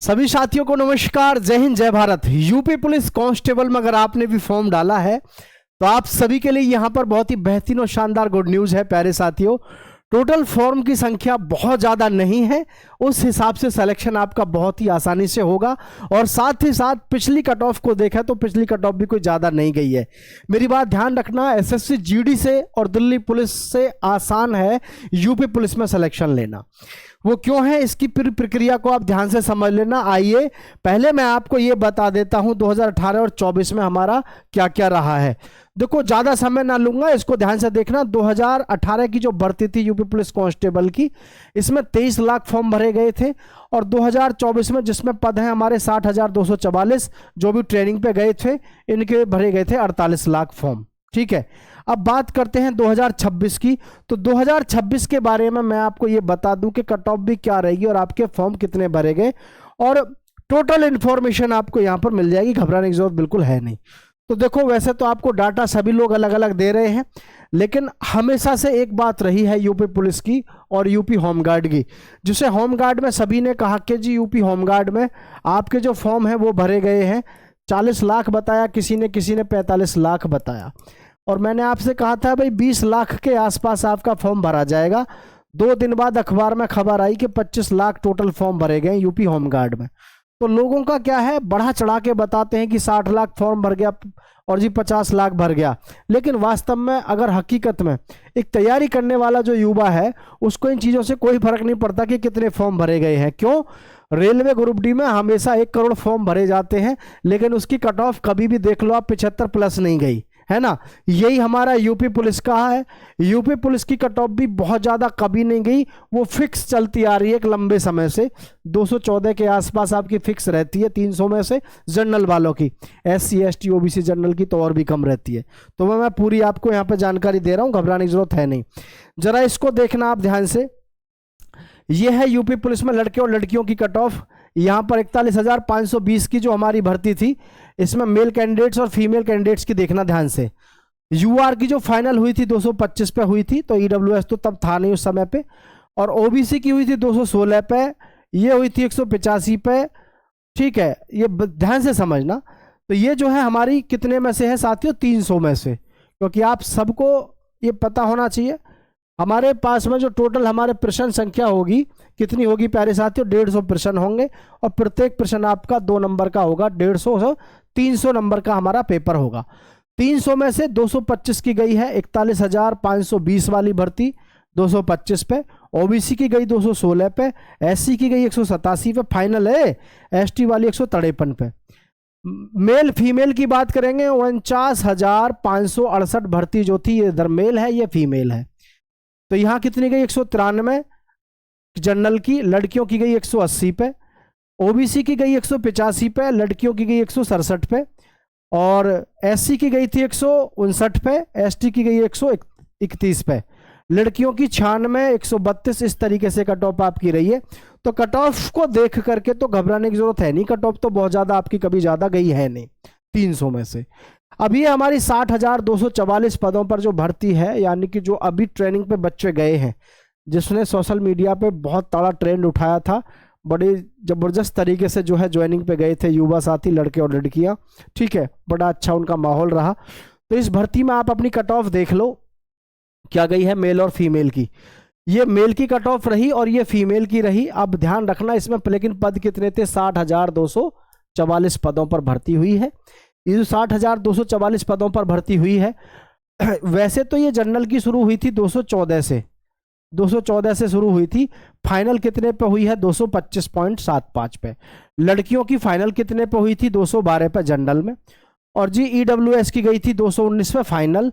सभी साथियों को नमस्कार, जय हिंद, जय भारत। यूपी पुलिस कांस्टेबल में अगर आपने भी फॉर्म डाला है तो आप सभी के लिए यहां पर बहुत ही बेहतरीन और शानदार गुड न्यूज है। प्यारे साथियों, टोटल फॉर्म की संख्या बहुत ज़्यादा नहीं है, उस हिसाब से सिलेक्शन आपका बहुत ही आसानी से होगा। और साथ ही साथ पिछली कट ऑफ को देखा तो पिछली कट ऑफ भी कोई ज़्यादा नहीं गई है। मेरी बात ध्यान रखना, एसएससी जीडी से और दिल्ली पुलिस से आसान है यूपी पुलिस में सिलेक्शन लेना। वो क्यों है, इसकी प्रक्रिया को आप ध्यान से समझ लेना। आइए पहले मैं आपको ये बता देता हूं 2018 और 24 में हमारा क्या क्या रहा है। देखो, ज़्यादा समय ना लूंगा, इसको ध्यान से देखना। 2018 की जो भर्ती थी यूपी पुलिस कांस्टेबल की, इसमें 23 लाख फॉर्म भरे गए थे। और 2024 में जिसमें पद हैं हमारे 60,244, जो भी ट्रेनिंग पे गए थे, इनके भरे गए थे 48 लाख फॉर्म। ठीक है, अब बात करते हैं 2026 की। तो 2026 के बारे में मैं आपको ये बता दूं कि कट ऑफ भी क्या रहेगी और आपके फॉर्म कितने भरे गए, और टोटल इंफॉर्मेशन आपको यहां पर मिल जाएगी। घबराने की जरूरत बिल्कुल है नहीं। तो देखो, वैसे तो आपको डाटा सभी लोग अलग अलग दे रहे हैं, लेकिन हमेशा से एक बात रही है यूपी पुलिस की और यूपी होमगार्ड की, जिसे होमगार्ड में सभी ने कहा कि जी यूपी होमगार्ड में आपके जो फॉर्म है वो भरे गए हैं। 40 लाख बताया किसी ने 45 लाख बताया, और मैंने आपसे कहा था भाई 20 लाख के आसपास आपका फॉर्म भरा जाएगा। 2 दिन बाद अखबार में खबर आई कि 25 लाख टोटल फॉर्म भरे गए यूपी होमगार्ड में। तो लोगों का क्या है, बढ़ा चढ़ा के बताते हैं कि 60 लाख फॉर्म भर गया और जी 50 लाख भर गया, लेकिन वास्तव में अगर हकीकत में एक तैयारी करने वाला जो युवा है उसको इन चीज़ों से कोई फर्क नहीं पड़ता कि कितने फॉर्म भरे गए हैं। क्यों? रेलवे ग्रुप डी में हमेशा 1 करोड़ फॉर्म भरे जाते हैं, लेकिन उसकी कट ऑफ कभी भी देख लो आप 75 प्लस नहीं गई है ना। यही हमारा यूपी पुलिस का है। यूपी पुलिस की कट ऑफ भी बहुत ज़्यादा कभी नहीं गई, वो फिक्स चलती आ रही है एक लंबे समय से। 214 के आसपास आपकी फिक्स रहती है 300 में से। जनरल वालों की, SC ST OBC जनरल की तो और भी कम रहती है। तो मैं पूरी आपको यहाँ पे जानकारी दे रहा हूँ, घबराने की जरूरत है नहीं। जरा इसको देखना आप ध्यान से। ये है यूपी पुलिस में लड़के और लड़कियों की कट ऑफ। यहाँ पर 41,520 की जो हमारी भर्ती थी, इसमें मेल कैंडिडेट्स और फीमेल कैंडिडेट्स की देखना ध्यान से। यूआर की जो फाइनल हुई थी 225 पे हुई थी, तो EWS तो तब था नहीं उस समय पे। और OBC की हुई थी 216 पे, ये हुई थी 185 पे। ठीक है, ये ध्यान से समझना। तो ये जो है हमारी कितने में से है साथियों, 300 में से, क्योंकि आप सबको ये पता होना चाहिए। हमारे पास में जो टोटल हमारे प्रश्न संख्या होगी कितनी होगी प्यारे साथियों, 150 प्रश्न होंगे, और प्रत्येक प्रश्न आपका 2 नंबर का होगा। 150 300 नंबर का हमारा पेपर होगा। 300 में से 225 की गई है 41,520 वाली भर्ती 225 पे। OBC की गई 216 पे, SC की गई 187 पे, फाइनल है ST वाली 153 पे। मेल फीमेल की बात करेंगे, 49,568 भर्ती जो थी, ये इधर मेल है ये फीमेल है। तो यहाँ कितनी गई, 193 जनरल की, लड़कियों की गई 180 पे, OBC की गई 185 पे, लड़कियों की गई 167 पे, और SC की गई थी 159 पे, ST की गई 131 पे, लड़कियों की 96, 132। इस तरीके से कट ऑफ आपकी रही है। तो कट ऑफ को देख करके तो घबराने की जरूरत है नहीं, कट ऑफ तो बहुत ज्यादा आपकी कभी ज्यादा गई है नहीं 300 में से। अब ये हमारी 60,244 पदों पर जो भर्ती है, यानी कि जो अभी ट्रेनिंग पे बच्चे गए हैं, जिसने सोशल मीडिया पे बहुत तगड़ा ट्रेंड उठाया था, बड़े जबरदस्त तरीके से जो है ज्वाइनिंग पे गए थे युवा साथी, लड़के और लड़कियां। ठीक है, बड़ा अच्छा उनका माहौल रहा। तो इस भर्ती में आप अपनी कट ऑफ देख लो क्या गई है मेल और फीमेल की। ये मेल की कट ऑफ रही और ये फीमेल की रही। अब ध्यान रखना इसमें, लेकिन पद कितने थे, 60,244 पदों पर भर्ती हुई है। ये जो 60,244 पदों पर भर्ती हुई है, वैसे तो ये जनरल की शुरू हुई थी 214 से शुरू हुई थी। फाइनल कितने पे हुई है, 225.75 पे। लड़कियों की फाइनल कितने पे हुई थी, 212 पे जनरल में। और जी EWS की गई थी 219 पे फाइनल,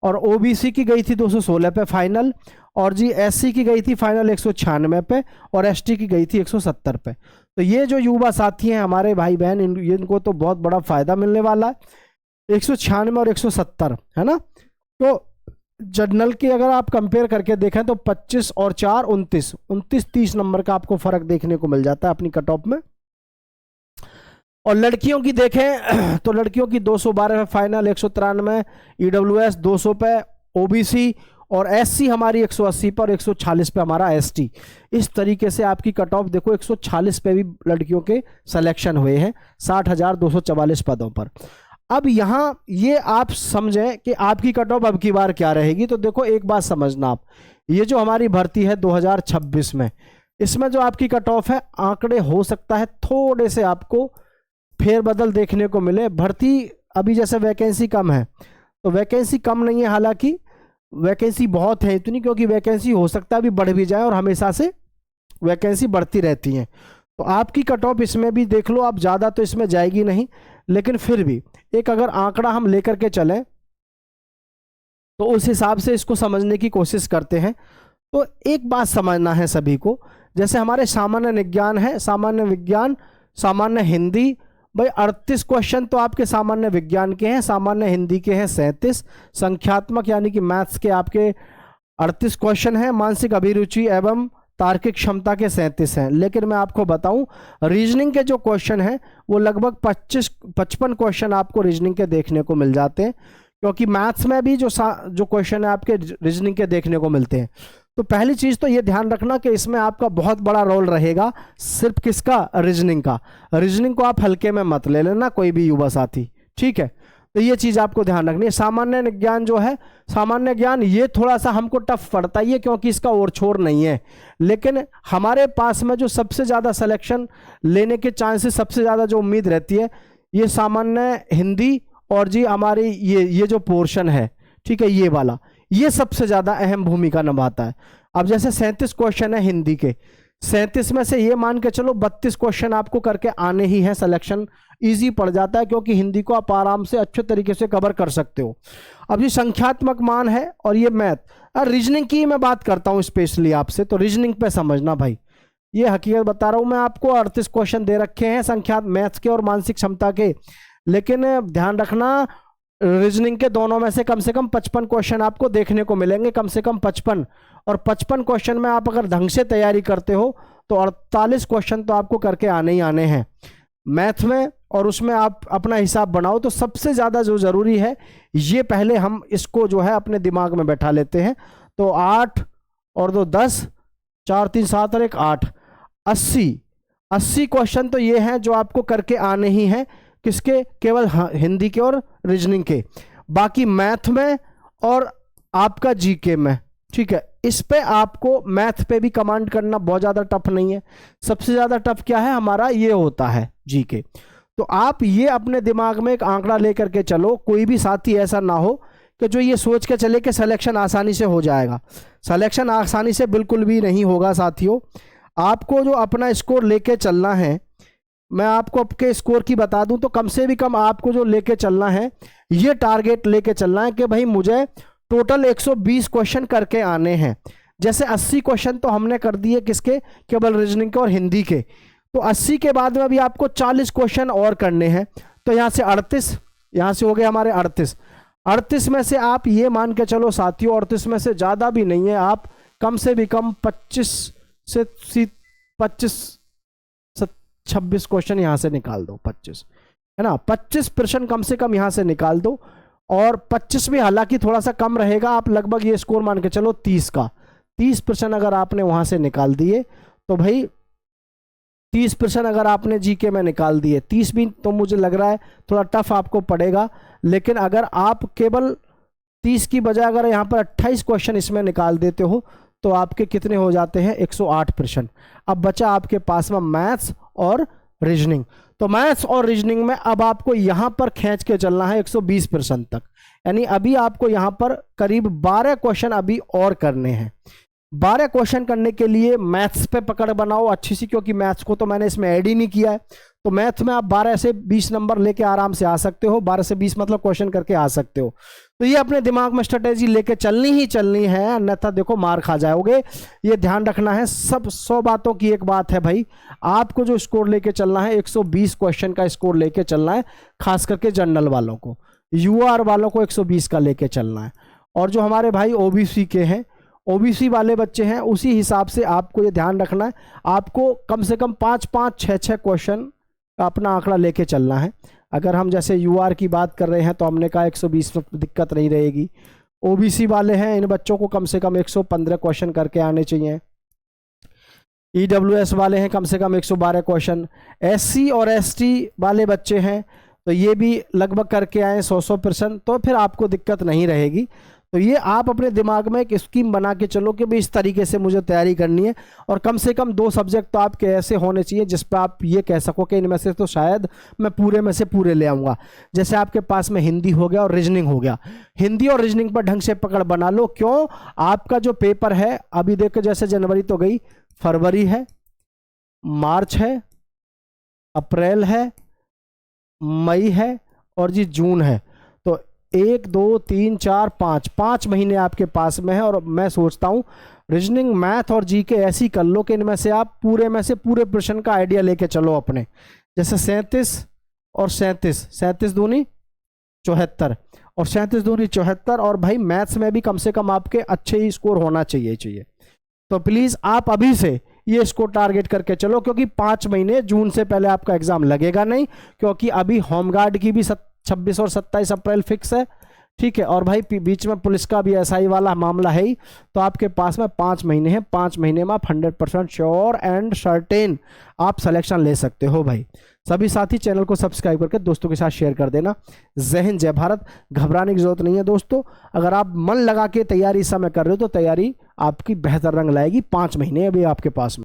और OBC की गई थी 216 पे फाइनल, और जी SC की गई थी फाइनल 196 पे, और ST की गई थी 170 पे। तो ये जो युवा साथी हैं हमारे भाई बहन, इनको तो बहुत बड़ा फायदा मिलने वाला है। 196 और 170 है ना। तो जनरल की अगर आप कंपेयर करके देखें तो 25 और 4 29 30 नंबर का आपको फर्क देखने को मिल जाता है अपनी कट ऑफ में। और लड़कियों की देखें तो लड़कियों की 212 पे फाइनल, 193 EWS 200 पे, OBC और एससी हमारी 180 पर, 140 पे हमारा एसटी। इस तरीके से आपकी कट ऑफ देखो 140 पे भी लड़कियों के सिलेक्शन हुए हैं 60,244 पदों पर। अब यहाँ ये आप समझें कि आपकी कट ऑफ अब की बार क्या रहेगी। तो देखो एक बात समझना आप, ये जो हमारी भर्ती है 2026 में, इसमें जो आपकी कट ऑफ है, आंकड़े हो सकता है थोड़े से आपको फेरबदल देखने को मिले। भर्ती अभी जैसे वैकेंसी कम है, तो वैकेंसी कम नहीं है, हालांकि वैकेंसी बहुत है इतनी, क्योंकि वैकेंसी हो सकता है अभी बढ़ भी जाए और हमेशा से वैकेंसी बढ़ती रहती हैं। तो आपकी कट ऑफ इसमें भी देख लो आप, ज़्यादा तो इसमें जाएगी नहीं, लेकिन फिर भी एक अगर आंकड़ा हम लेकर के चलें तो उस हिसाब से इसको समझने की कोशिश करते हैं। तो एक बात समझना है सभी को, जैसे हमारे सामान्य विज्ञान है, सामान्य विज्ञान, सामान्य हिंदी, भाई 38 क्वेश्चन तो आपके सामान्य विज्ञान के हैं, सामान्य हिंदी के हैं 37, संख्यात्मक यानी कि मैथ्स के आपके 38 क्वेश्चन हैं, मानसिक अभिरुचि एवं तार्किक क्षमता के 37 हैं। लेकिन मैं आपको बताऊं, रीजनिंग के जो क्वेश्चन हैं वो लगभग 55 क्वेश्चन आपको रीजनिंग के देखने को मिल जाते हैं, क्योंकि मैथ्स में भी जो क्वेश्चन है आपके रीजनिंग के देखने को मिलते हैं। तो पहली चीज़ तो ये ध्यान रखना कि इसमें आपका बहुत बड़ा रोल रहेगा सिर्फ किसका, रीजनिंग का। रीजनिंग को आप हल्के में मत ले लेना कोई भी युवा साथी, ठीक है। तो ये चीज़ आपको ध्यान रखनी है। सामान्य विज्ञान जो है, सामान्य ज्ञान ये थोड़ा सा हमको टफ पड़ता ही है, क्योंकि इसका ओर छोर नहीं है, लेकिन हमारे पास में जो सबसे ज़्यादा सिलेक्शन लेने के चांसेस, सबसे ज़्यादा जो उम्मीद रहती है, ये सामान्य हिंदी और जी हमारी ये जो पोर्शन है, ठीक है, ये वाला, ये सबसे ज़्यादा अहम भूमिका निभाता है। अब जैसे 37 क्वेश्चन है हिंदी के, 37 में से ये मान के चलो 32 क्वेश्चन आपको करके आने ही हैं, सिलेक्शन इजी पड़ जाता है, क्योंकि हिंदी को आप आराम से अच्छे तरीके से कवर कर सकते हो। अब ये संख्यात्मक मान है और ये मैथ, रीजनिंग की मैं बात करता हूँ स्पेशली आपसे, तो रीजनिंग पे समझना भाई, ये हकीकत बता रहा हूँ मैं आपको। 38 क्वेश्चन दे रखे हैं संख्या मैथ्स के और मानसिक क्षमता के, लेकिन ध्यान रखना रीजनिंग के दोनों में से कम 55 क्वेश्चन आपको देखने को मिलेंगे, कम से कम 55, और 55 क्वेश्चन में आप अगर ढंग से तैयारी करते हो तो 48 क्वेश्चन तो आपको करके आने ही आने हैं मैथ में, और उसमें आप अपना हिसाब बनाओ। तो सबसे ज़्यादा जो ज़रूरी है, ये पहले हम इसको जो है अपने दिमाग में बैठा लेते हैं। तो 8 और 2 10, 4 3 7 और 1 8, 80 क्वेश्चन तो ये हैं जो आपको करके आने ही हैं, किसके, केवल हिंदी के और रीजनिंग के, बाकी मैथ में और आपका जीके में, ठीक है। इस पे आपको मैथ पे भी कमांड करना बहुत ज़्यादा टफ नहीं है। सबसे ज़्यादा टफ क्या है हमारा, ये होता है जीके। तो आप ये अपने दिमाग में एक आंकड़ा लेकर के चलो, कोई भी साथी ऐसा ना हो कि जो ये सोच के चले कि सिलेक्शन आसानी से हो जाएगा। सिलेक्शन आसानी से बिल्कुल भी नहीं होगा साथियों। आपको जो अपना स्कोर लेके चलना है, मैं आपको आपके स्कोर की बता दूं तो कम से भी कम आपको जो लेके चलना है, ये टारगेट लेके चलना है कि भाई मुझे टोटल 120 क्वेश्चन करके आने हैं। जैसे 80 क्वेश्चन तो हमने कर दिए किसके, केवल रीजनिंग के और हिंदी के, तो 80 के बाद में अभी आपको 40 क्वेश्चन और करने हैं। तो यहाँ से 38, यहाँ से हो गए हमारे 38 में से आप ये मान के चलो साथियों, 38 में से ज़्यादा भी नहीं है, आप कम से भी कम 25 से 26 क्वेश्चन यहाँ से निकाल दो, 25 है ना, 25% कम से कम यहाँ से निकाल दो। और 25 भी हालांकि थोड़ा सा कम रहेगा, आप लगभग ये स्कोर मान के चलो 30 का, 30% अगर आपने वहाँ से निकाल दिए तो भाई 30% अगर आपने जीके में निकाल दिए, 30 भी तो मुझे लग रहा है थोड़ा टफ आपको पड़ेगा। लेकिन अगर आप केवल 30 की बजाय अगर यहाँ पर 28 क्वेश्चन इसमें निकाल देते हो तो आपके कितने हो जाते हैं, 108%। अब बचा आपके पास में मैथ्स और रीजनिंग। तो मैथ्स और रीजनिंग में अब आपको यहां पर खींच के चलना है 120% तक, यानी अभी आपको यहां पर करीब 12 क्वेश्चन अभी और करने हैं। 12 क्वेश्चन करने के लिए मैथ्स पे पकड़ बनाओ अच्छी सी, क्योंकि मैथ्स को तो मैंने इसमें ऐड ही नहीं किया है। तो मैथ में आप 12 से 20 नंबर लेके आराम से आ सकते हो, 12 से 20 मतलब क्वेश्चन करके आ सकते हो। तो ये अपने दिमाग में स्ट्रेटेजी लेके चलनी ही चलनी है, अन्यथा देखो मार खा जाओगे। ये ध्यान रखना है। सब 100 बातों की एक बात है भाई, आपको जो स्कोर लेके चलना है 120 क्वेश्चन का स्कोर लेके चलना है, खास करके जनरल वालों को, यूआर वालों को 120 का लेके चलना है। और जो हमारे भाई ओबीसी के हैं, ओबीसी वाले बच्चे हैं, उसी हिसाब से आपको ये ध्यान रखना है, आपको कम से कम 5-5, 6-6 क्वेश्चन का अपना आंकड़ा लेके चलना है। अगर हम जैसे यूआर की बात कर रहे हैं तो हमने कहा 120 में दिक्कत नहीं रहेगी, ओबीसी वाले हैं, इन बच्चों को कम से कम 115 क्वेश्चन करके आने चाहिए। ईडब्ल्यूएस वाले हैं कम से कम 112 क्वेश्चन। एससी और एसटी वाले बच्चे हैं तो ये भी लगभग करके आए 100%, तो फिर आपको दिक्कत नहीं रहेगी। तो ये आप अपने दिमाग में एक स्कीम बना के चलो कि भाई इस तरीके से मुझे तैयारी करनी है, और कम से कम 2 सब्जेक्ट तो आपके ऐसे होने चाहिए जिस पर आप ये कह सको कि इनमें से तो शायद मैं पूरे में से पूरे ले आऊँगा। जैसे आपके पास में हिंदी हो गया और रीजनिंग हो गया, हिंदी और रीजनिंग पर ढंग से पकड़ बना लो। क्यों? आपका जो पेपर है अभी देखो, जैसे जनवरी तो गई, फरवरी है, मार्च है, अप्रैल है, मई है और जी जून है। तो 1 2 3 4 5 महीने आपके पास में है। और मैं सोचता हूँ रीजनिंग, मैथ और जीके ऐसी कर लो कि इनमें से आप पूरे में से पूरे प्रश्न का आइडिया लेके चलो अपने। जैसे 37 और 37 दूनी 74 और 37 दूनी 74, और भाई मैथ्स में भी कम से कम आपके अच्छे ही स्कोर होना चाहिए। तो प्लीज़ आप अभी से ये इसको टारगेट करके चलो, क्योंकि 5 महीने, जून से पहले आपका एग्जाम लगेगा नहीं, क्योंकि अभी होमगार्ड की भी 26 और 27 अप्रैल फिक्स है, ठीक है। और भाई बीच में पुलिस का भी एसआई वाला मामला है ही। तो आपके पास में 5 महीने हैं, 5 महीने में आप 100% श्योर एंड सर्टेन आप सिलेक्शन ले सकते हो भाई। सभी साथी चैनल को सब्सक्राइब करके दोस्तों के साथ शेयर कर देना। जय हिंद, जय भारत। घबराने की जरूरत नहीं है दोस्तों, अगर आप मन लगा के तैयारी इस समय कर रहे हो तो तैयारी आपकी बेहतर रंग लाएगी। 5 महीने अभी आपके पास में।